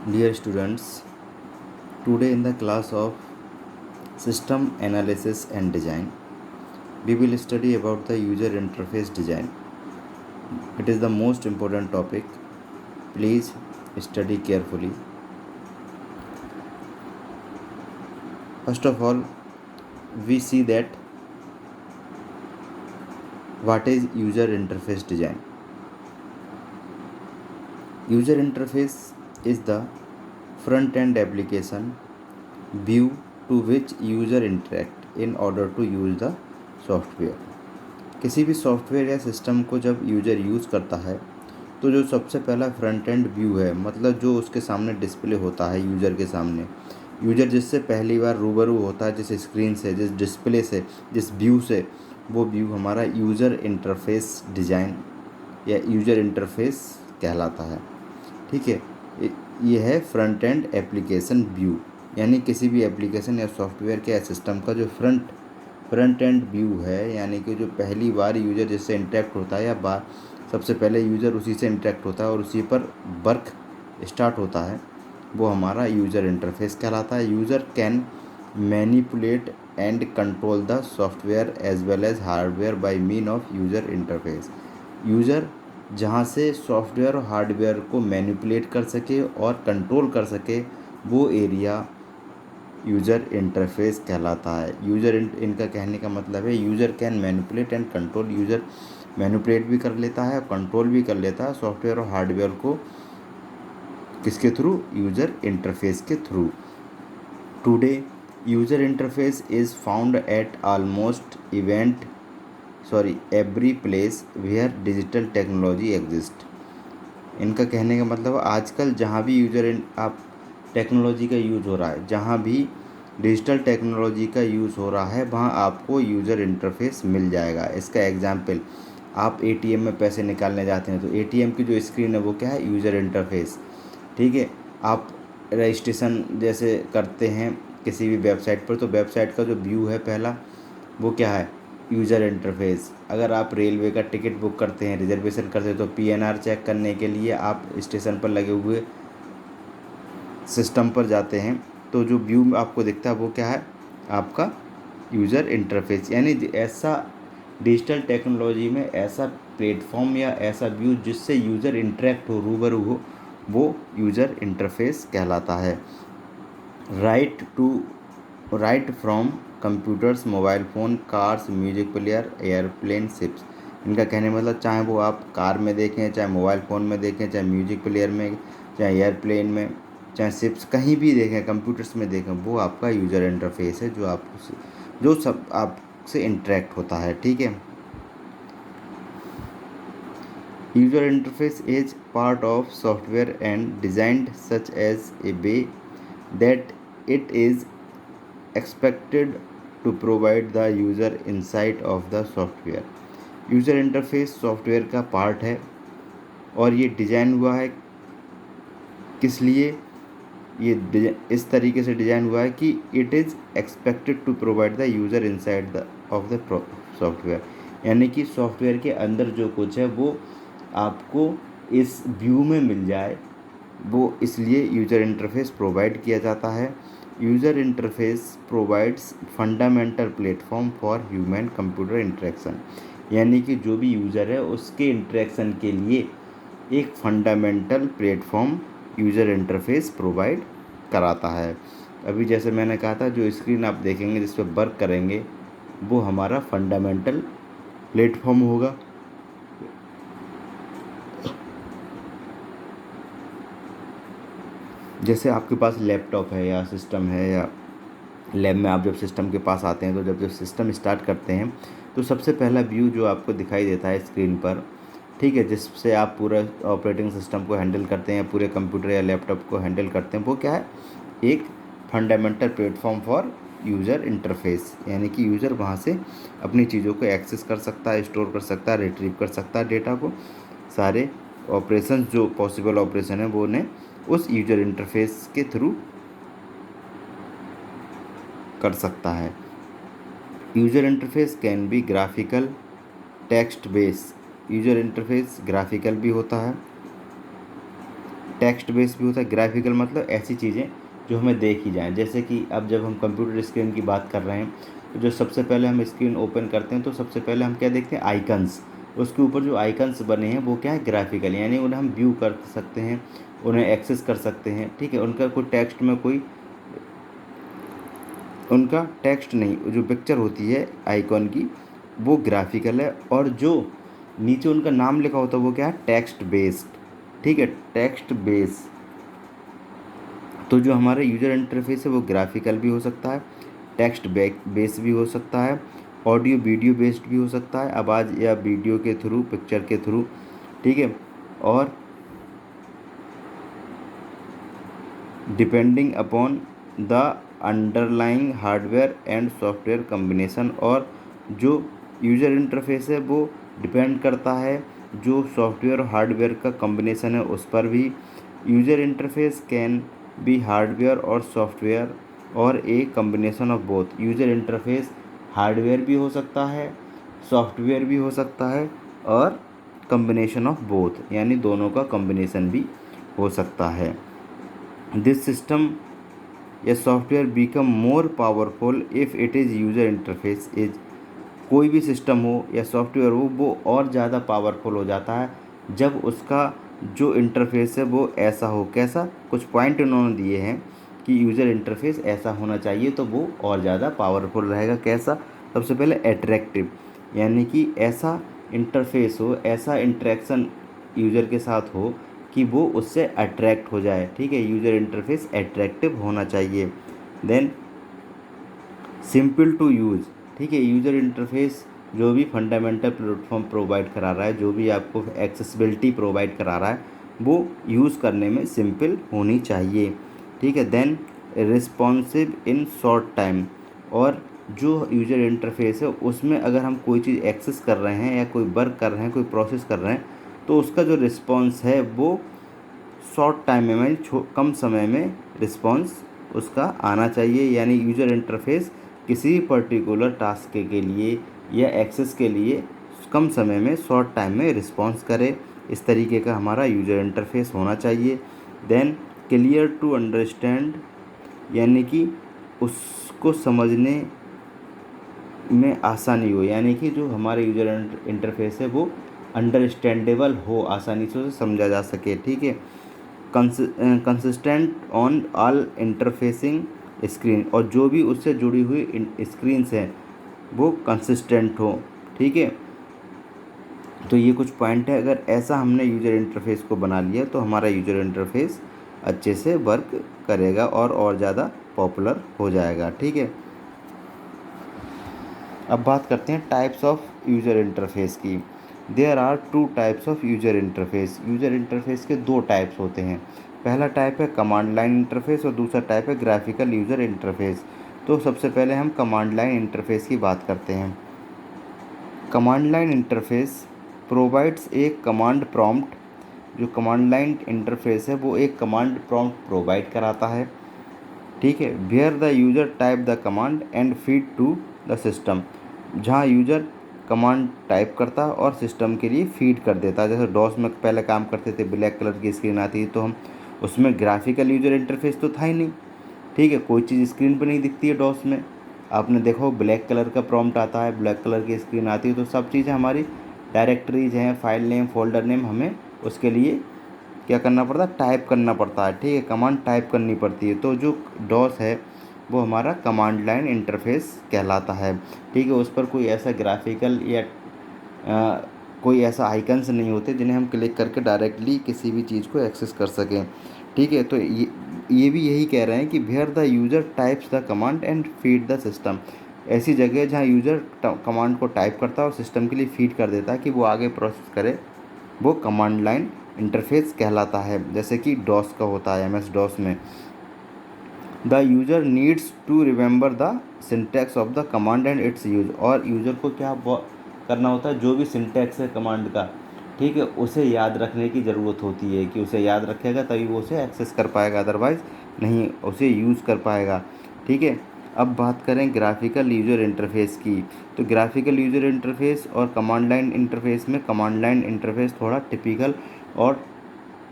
Dear students, today in the class of System Analysis and Design, we will study about the user interface design. It is the most important topic. Please study carefully. First of all, we see that what is user interface design. User interface is the front-end application view to which user interact in order to use the software. किसी भी software या system को जब user use करता है तो जो सबसे पहला फ्रंट एंड व्यू है, मतलब जो उसके सामने डिस्प्ले होता है यूज़र के सामने, यूज़र जिससे पहली बार रूबरू होता है, जिस स्क्रीन से, जिस डिस्प्ले से, जिस व्यू से, वो व्यू हमारा यूज़र इंटरफेस डिज़ाइन या यूज़र इंटरफेस कहलाता है। ठीक है, ये है फ्रंट एंड एप्लीकेशन व्यू, यानी किसी भी एप्लीकेशन या सॉफ्टवेयर के या सिस्टम का जो फ्रंट एंड व्यू है, यानी कि जो पहली बार यूज़र जिससे इंटरेक्ट होता है या सबसे पहले यूज़र उसी से इंटरेक्ट होता है और उसी पर वर्क स्टार्ट होता है, वो हमारा यूज़र इंटरफेस कहलाता है। User can manipulate and control the software as well as hardware by mean of user interface. User जहाँ से सॉफ्टवेयर और हार्डवेयर को मैनिपुलेट कर सके और कंट्रोल कर सके, वो एरिया यूज़र इंटरफेस कहलाता है। इनका कहने का मतलब है user can manipulate and control. User manipulate भी कर लेता है और कंट्रोल भी कर लेता है सॉफ्टवेयर और हार्डवेयर को, किसके थ्रू? यूज़र इंटरफेस के through. Today user interface is found at almost every place where digital technology exist. इनका कहने का मतलब आजकल जहाँ भी आप टेक्नोलॉजी का यूज़ हो रहा है, जहाँ भी डिजिटल टेक्नोलॉजी का यूज़ हो रहा है, वहाँ आपको यूज़र इंटरफेस मिल जाएगा। इसका एग्जाम्पल, आप एटीएम में पैसे निकालने जाते हैं तो एटीएम की जो स्क्रीन है वो क्या है? User interface. ठीक है, आप रजिस्ट्रेशन जैसे करते हैं किसी भी वेबसाइट पर, तो वेबसाइट का जो व्यू है पहला, वो क्या है? User interface. अगर आप रेलवे का टिकट बुक करते हैं, रिजर्वेशन करते हैं, तो पीएनआर चेक करने के लिए आप स्टेशन पर लगे हुए सिस्टम पर जाते हैं, तो जो व्यू आपको दिखता है वो क्या है? आपका यूज़र इंटरफेस। यानी ऐसा डिजिटल टेक्नोलॉजी में ऐसा प्लेटफॉर्म या ऐसा व्यू जिससे यूज़र इंटरेक्ट हो, रूबरू हो, वो यूज़र इंटरफेस कहलाता है। Right from computers, mobile phone, cars, music player, airplane, ships. इनका कहने का मतलब चाहे वो आप कार में देखें, चाहे मोबाइल फ़ोन में देखें, चाहे म्यूजिक प्लेयर में, चाहे एयरप्लेन में, चाहे शिप्स, कहीं भी देखें, कंप्यूटर्स में देखें, वो आपका यूज़र इंटरफेस है जो सब आपसे इंटरेक्ट होता है। ठीक है, user interface is part of software and designed such as a way that it is expected to provide the user insight of the software। User interface software का पार्ट है और ये डिज़ाइन हुआ है किस लिए? ये इस तरीके से डिज़ाइन हुआ है कि it is expected to provide the user insight of the software, यानी कि सॉफ्टवेयर के अंदर जो कुछ है वो आपको इस व्यू में मिल जाए, वो इसलिए यूज़र इंटरफेस प्रोवाइड किया जाता है। User interface provides fundamental platform for human computer interaction, यानी कि जो भी यूज़र है उसके इंटरेक्शन के लिए एक fundamental platform user interface provide कराता है। अभी जैसे मैंने कहा था, जो स्क्रीन आप देखेंगे जिस पर वर्क करेंगे, वो हमारा फंडामेंटल प्लेटफॉर्म होगा। जैसे आपके पास लैपटॉप है या सिस्टम है, या लैब में आप जब सिस्टम के पास आते हैं, तो जब सिस्टम स्टार्ट करते हैं तो सबसे पहला व्यू जो आपको दिखाई देता है स्क्रीन पर, ठीक है, जिससे आप पूरा ऑपरेटिंग सिस्टम को हैंडल करते हैं, पूरे कंप्यूटर या लैपटॉप को हैंडल करते हैं, वो क्या है? एक fundamental platform for user interface, यानी कि यूज़र वहाँ से अपनी चीज़ों को एक्सेस कर सकता है, स्टोर कर सकता है, रिट्रीव कर सकता है डेटा को। सारे ऑपरेशन, जो पॉसिबल ऑपरेशन है, वो उन्हें उस यूज़र इंटरफेस के थ्रू कर सकता है। User interface can be graphical, text base. User interface graphical भी होता है, टेक्स्ट बेस भी होता है। ग्राफिकल मतलब ऐसी चीज़ें जो हमें देखी जाएँ, जैसे कि अब जब हम कंप्यूटर स्क्रीन की बात कर रहे हैं तो जो सबसे पहले हम स्क्रीन ओपन करते हैं तो सबसे पहले हम क्या देखते हैं, आइकन्स। उसके ऊपर जो आइकन्स बने हैं वो क्या है, ग्राफिकल, यानी उन्हें हम व्यू कर सकते हैं, उन्हें एक्सेस कर सकते हैं, ठीक है। उनका कोई टेक्स्ट में कोई उनका टेक्स्ट नहीं, जो पिक्चर होती है आइकॉन की वो ग्राफिकल है, और जो नीचे उनका नाम लिखा होता है वो क्या है, टेक्स्ट बेस्ड, ठीक है, टेक्स्ट बेस। तो जो हमारा यूजर इंटरफेस है वो ग्राफिकल भी हो सकता है, टेक्स्ट बेस भी हो सकता है, ऑडियो वीडियो बेस्ड भी हो सकता है, आवाज़ या वीडियो के थ्रू, पिक्चर के थ्रू, ठीक है। और depending upon the underlying hardware and software combination, और जो यूज़र इंटरफेस है वो डिपेंड करता है जो सॉफ्टवेयर और हार्डवेयर का कम्बिनेशन है उस पर भी। User interface can be hardware और सॉफ्टवेयर और ए combination of both. User interface hardware भी हो सकता है, सॉफ्टवेयर भी हो सकता है, और कम्बिनेशन ऑफ बोथ यानी दोनों का कम्बिनेशन भी हो सकता है। दिस सिस्टम या software become more powerful if it is user interface is, कोई भी सिस्टम हो या सॉफ्टवेयर हो वो और ज़्यादा पावरफुल हो जाता है जब उसका जो इंटरफेस है वो ऐसा हो। कैसा, कुछ पॉइंट उन्होंने दिए हैं कि यूज़र इंटरफेस ऐसा होना चाहिए तो वो और ज़्यादा पावरफुल रहेगा। कैसा, सबसे पहले एट्रैक्टिव, यानी कि ऐसा इंटरफेस हो, ऐसा इंटरेक्शन यूज़र के साथ हो कि वो उससे अट्रैक्ट हो जाए, ठीक है। यूज़र इंटरफेस एट्रैक्टिव होना चाहिए। देन सिंपल टू यूज़, ठीक है। यूज़र इंटरफेस जो भी फंडामेंटल प्लेटफॉर्म प्रोवाइड करा रहा है, जो भी आपको एक्सेसिबिलिटी प्रोवाइड करा रहा है वो यूज़ करने में सिंपल होनी चाहिए, ठीक है। Then responsive in short time, और जो यूज़र इंटरफेस है उसमें अगर हम कोई चीज़ एक्सेस कर रहे हैं या कोई वर्क कर रहे हैं, कोई प्रोसेस कर रहे हैं, तो उसका जो रिस्पॉन्स है वो शॉर्ट टाइम में, कम समय में रिस्पॉन्स उसका आना चाहिए। यानी यूज़र इंटरफेस किसी पर्टिकुलर टास्क के लिए या एक्सेस के लिए कम समय में, शॉर्ट टाइम में रिस्पॉन्स करे, इस तरीके का हमारा यूज़र इंटरफेस होना चाहिए। देन क्लियर टू अंडरस्टैंड, यानी कि उसको समझने में आसानी हो, यानी कि जो हमारे यूज़र इंटरफेस है वो अंडरस्टैंडेबल हो, आसानी से उसे समझा जा सके, ठीक है। Consistent on all interfacing screen, और जो भी उससे जुड़ी हुई स्क्रीन्स हैं वो कंसिस्टेंट हो, ठीक है। तो ये कुछ पॉइंट है, अगर ऐसा हमने यूज़र इंटरफेस को बना लिया तो हमारा यूज़र इंटरफेस अच्छे से वर्क करेगा और ज़्यादा पॉपुलर हो जाएगा, ठीक है। अब बात करते हैं टाइप्स ऑफ यूज़र इंटरफेस की। There are two types of user interface. User interface के दो टाइप्स होते हैं। पहला टाइप है कमांड लाइन इंटरफेस और दूसरा टाइप है ग्राफिकल यूज़र इंटरफेस। तो सबसे पहले हम कमांड लाइन इंटरफेस की बात करते हैं। कमांड लाइन इंटरफेस प्रोवाइड्स एक कमांड प्रॉम्प्ट। जो कमांड लाइन इंटरफेस है वो एक कमांड प्रॉम्प्ट प्रोवाइड कराता है, ठीक है। Where the user type the command and feed to the system, जहाँ यूज़र कमांड टाइप करता है और सिस्टम के लिए फीड कर देता है। जैसे डॉस में पहले काम करते थे, ब्लैक कलर की स्क्रीन आती थी तो हम उसमें ग्राफिकल यूज़र इंटरफेस तो था ही नहीं, ठीक है, कोई चीज़ स्क्रीन पर नहीं दिखती है डॉस में। आपने देखो ब्लैक कलर का प्रॉम्प्ट आता है, ब्लैक कलर की स्क्रीन आती है, तो सब चीज़ें हमारी डायरेक्टरीज हैं, फाइल नेम, फोल्डर नेम, हमें उसके लिए क्या करना पड़ता है, टाइप करना पड़ता है, ठीक है, कमांड टाइप करनी पड़ती है। तो जो डॉस है वो हमारा कमांड लाइन इंटरफेस कहलाता है, ठीक है। उस पर कोई ऐसा ग्राफिकल या कोई ऐसा आइकन्स नहीं होते जिन्हें हम क्लिक करके डायरेक्टली किसी भी चीज़ को एक्सेस कर सकें, ठीक है। तो ये भी यही कह रहे हैं कि where the user types the command and feed the system, ऐसी जगह है जहाँ यूज़र कमांड को टाइप करता है और सिस्टम के लिए फीड कर देता है कि वो आगे प्रोसेस करे, वो कमांड लाइन इंटरफेस कहलाता है। जैसे कि डॉस का होता है, MS डॉस में the user needs to remember the syntax of the command and its use, और यूज़र को क्या करना होता है, जो भी सिंटैक्स है कमांड का, ठीक है, उसे याद रखने की ज़रूरत होती है कि उसे याद रखेगा तभी वो उसे एक्सेस कर पाएगा, अदरवाइज़ नहीं उसे यूज़ कर पाएगा, ठीक है। अब बात करें ग्राफिकल यूज़र इंटरफेस की। तो ग्राफिकल यूज़र इंटरफेस और कमांड लाइन इंटरफेस में कमांड लाइन इंटरफेस थोड़ा टिपिकल और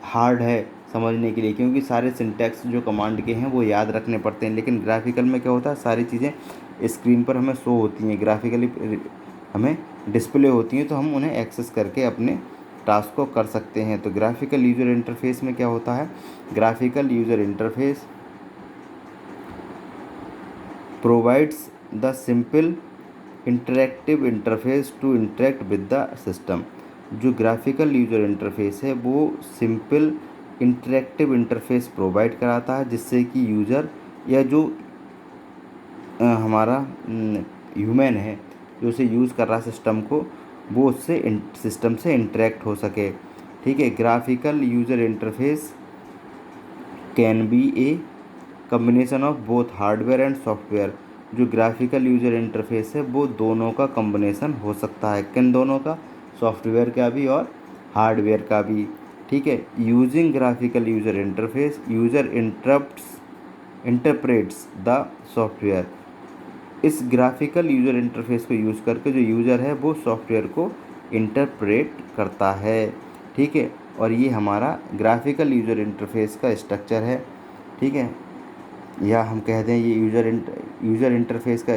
हार्ड है समझने के लिए, क्योंकि सारे सिंटैक्स जो कमांड के हैं वो याद रखने पड़ते हैं। लेकिन ग्राफिकल में क्या होता है, सारी चीज़ें स्क्रीन पर हमें शो होती हैं, ग्राफिकली हमें डिस्प्ले होती हैं, तो हम उन्हें एक्सेस करके अपने टास्क को कर सकते हैं। तो ग्राफिकल यूज़र इंटरफेस में क्या होता है, graphical user interface provides the simple interactive interface to interact with the system. जो ग्राफिकल यूज़र इंटरफेस है वो सिंपल इंटरेक्टिव इंटरफेस प्रोवाइड कराता है, जिससे कि यूज़र या जो हमारा ह्यूमन है जो उसे यूज़ कर रहा सिस्टम को, वो उससे सिस्टम से इंटरेक्ट हो सके। ठीक है, graphical user interface can be A combination of both hardware and software. जो ग्राफिकल यूज़र इंटरफेस है वो दोनों का कम्बिनेशन हो सकता है, किन दोनों का, सॉफ्टवेयर का भी और हार्डवेयर का भी। ठीक है, using graphical user interface user interprets the software. इस ग्राफिकल यूज़र इंटरफेस को यूज़ करके जो यूज़र है वो सॉफ्टवेयर को इंटरप्रेट करता है। ठीक है, और ये हमारा ग्राफिकल यूज़र इंटरफेस का स्ट्रक्चर है। ठीक है, या हम कह दें ये यूज़र इंटरफेस का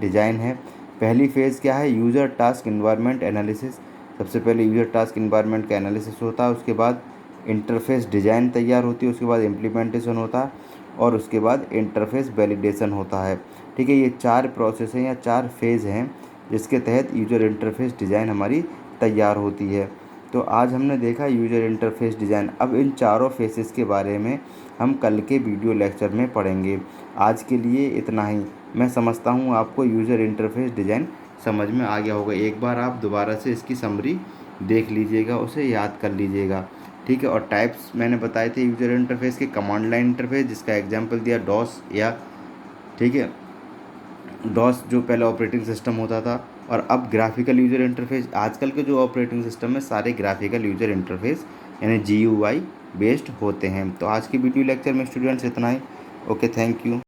डिज़ाइन है। पहली फ़ेज़ क्या है, यूज़र टास्क इन्वायरमेंट एनालिसिस। सबसे पहले यूज़र टास्क इन्वायरमेंट का एनालिसिस होता है, उसके बाद इंटरफेस डिज़ाइन तैयार होती है, उसके बाद इम्प्लीमेंटेशन होता है, और उसके बाद इंटरफेस वैलिडेशन होता है। ठीक है, ये 4 प्रोसेस हैं या 4 फेज़ हैं जिसके तहत यूज़र इंटरफेस डिज़ाइन हमारी तैयार होती है। तो आज हमने देखा यूज़र इंटरफेस डिज़ाइन। अब इन चारों फेसेस के बारे में हम कल के वीडियो लेक्चर में पढ़ेंगे। आज के लिए इतना ही। मैं समझता हूँ आपको यूज़र इंटरफेस डिज़ाइन समझ में आ गया होगा। एक बार आप दोबारा से इसकी समरी देख लीजिएगा, उसे याद कर लीजिएगा। ठीक है, और टाइप्स मैंने बताए थे यूज़र इंटरफेस के, कमांड लाइन इंटरफेस जिसका एग्जांपल दिया डॉस या, ठीक है, डॉस जो पहले ऑपरेटिंग सिस्टम होता था, और अब ग्राफिकल यूज़र इंटरफेस। आजकल के जो ऑपरेटिंग सिस्टम है सारे ग्राफिकल यूज़र इंटरफेस यानी GUI बेस्ड होते हैं। तो आज की वीडियो लेक्चर में स्टूडेंट्स इतना ही। Okay, thank you.